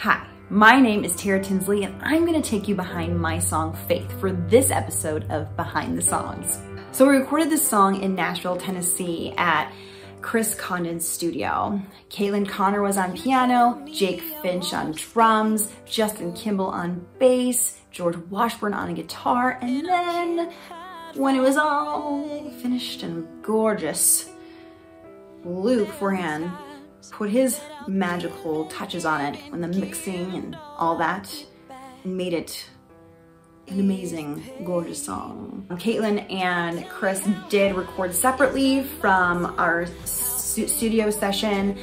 Hi, my name is Tinsley and I'm gonna take you behind my song Faith for this episode of Behind the Songs. So we recorded this song in Nashville, Tennessee at Chris Condon's studio. Caitlin Connor was on piano, Jake Finch on drums, Justin Kimball on bass, George Washburn on guitar, and then when it was all finished and gorgeous, Luke Forhan put his magical touches on it and the mixing and all that and made it an amazing, gorgeous song. Caitlin and Chris did record separately from our studio session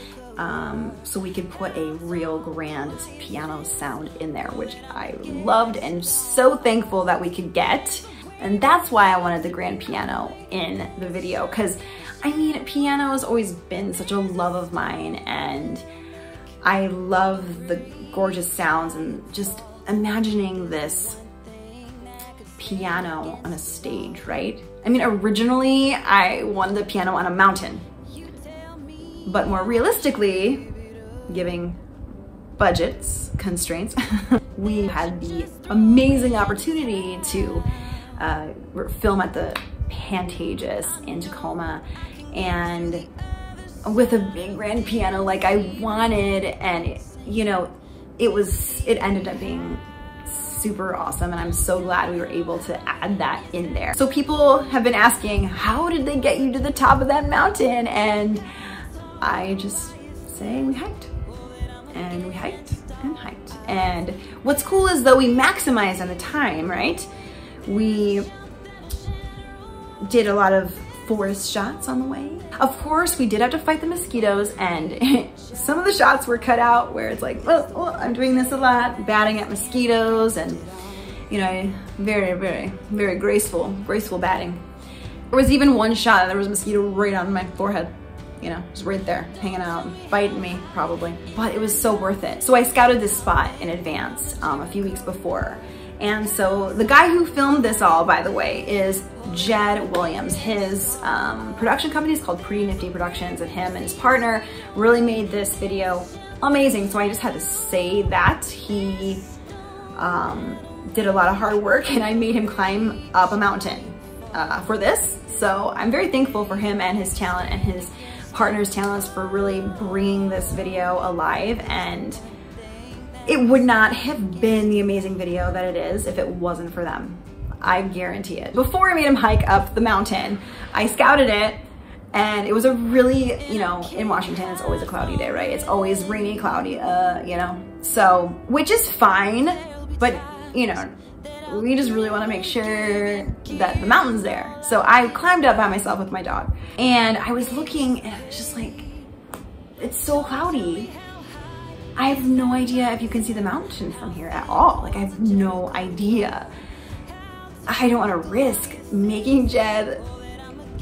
so we could put a real grand piano sound in there, which I loved and so thankful that we could get. And that's why I wanted the grand piano in the video, because I mean, piano has always been such a love of mine, and I love the gorgeous sounds and just imagining this piano on a stage, right? I mean, originally I wanted the piano on a mountain, but more realistically, giving budgets constraints, we had the amazing opportunity to film at the Pantages in Tacoma, and with a big grand piano like I wanted, and it ended up being super awesome, and I'm so glad we were able to add that in there. So people have been asking, how did they get you to the top of that mountain? And I just say we hiked, and we hiked and hiked. And what's cool is though we maximized on the time, right? We did a lot of forest shots on the way. Of course, we did have to fight the mosquitoes, and some of the shots were cut out where it's like, oh, I'm doing this a lot, batting at mosquitoes, and very graceful batting. There was even one shot, there was a mosquito right on my forehead, just right there, hanging out, biting me probably. But it was so worth it. So I scouted this spot in advance a few weeks before. And so the guy who filmed this all, by the way, is Jed Williams. His production company is called Pretty Nifty Productions, and him and his partner really made this video amazing. So I just had to say that. He did a lot of hard work, and I made him climb up a mountain for this. So I'm very thankful for him and his talent and his partner's talents for really bringing this video alive, and it would not have been the amazing video that it is if it wasn't for them. I guarantee it. Before I made him hike up the mountain, I scouted it, and it was a really, in Washington, it's always a cloudy day, right? It's always rainy, cloudy, so, which is fine, but, we just really want to make sure that the mountain's there. So I climbed up by myself with my dog, and I was looking, and it was just like, it's so cloudy. I have no idea if you can see the mountain from here at all. Like, I have no idea. I don't want to risk making Jed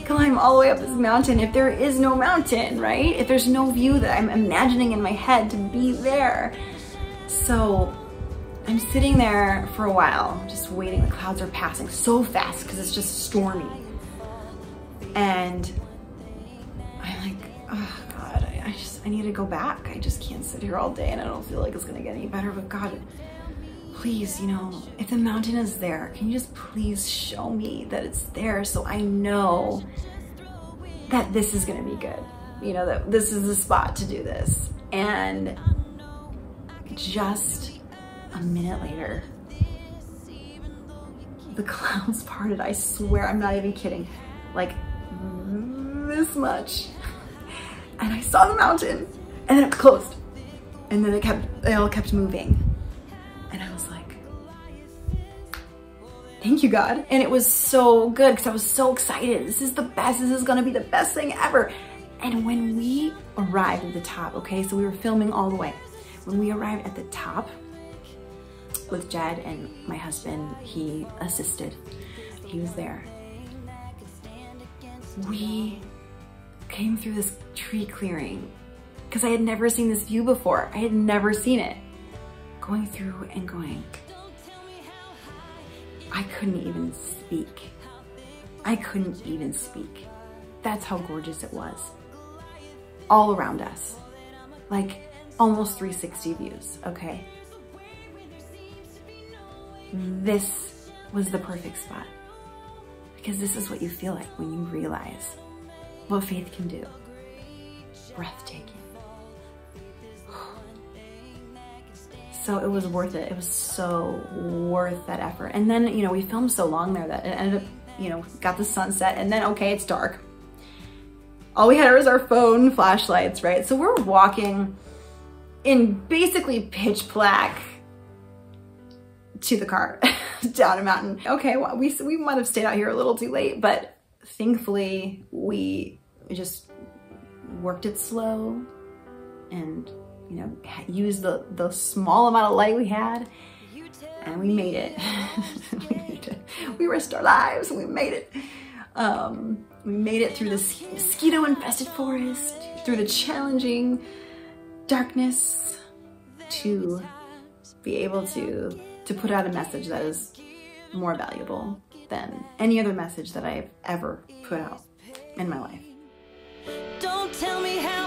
climb all the way up this mountain if there is no mountain, right? If there's no view that I'm imagining in my head to be there. So I'm sitting there for a while, just waiting. The clouds are passing so fast because it's just stormy. And I'm like, oh God, I need to go back. I just can't sit here all day, and I don't feel like it's gonna get any better, but God, please, if the mountain is there, can you just please show me that it's there so I know that this is gonna be good, that this is the spot to do this. And just a minute later, the clouds parted. I swear, I'm not even kidding, like this much. And I saw the mountain, and then it closed, and then they all kept moving. And I was like, thank you, God. And it was so good because I was so excited. This is the best, this is gonna be the best thing ever. And when we arrived at the top, okay, so we were filming all the way. When we arrived at the top with Jed and my husband, he assisted, he was there. We came through this tree clearing because I had never seen this view before. I had never seen it. Going through and going. I couldn't even speak. I couldn't even speak. That's how gorgeous it was. All around us. Like, almost 360 views, okay? This was the perfect spot, because this is what you feel like when you realize what faith can do. Breathtaking. So it was worth it. It was so worth that effort. And then, you know, we filmed so long there that it ended up, you know, got the sunset, and then, okay, it's dark. All we had was our phone flashlights, right? So we're walking in basically pitch black to the car down a mountain. Okay, well, we might have stayed out here a little too late, but thankfully we just worked it slow and, you know, used the small amount of light we had, and we made it. We risked our lives and we made it. We made it through the mosquito-infested forest, through the challenging darkness, to be able to put out a message that is more valuable than any other message that I've ever put out in my life. Don't tell me how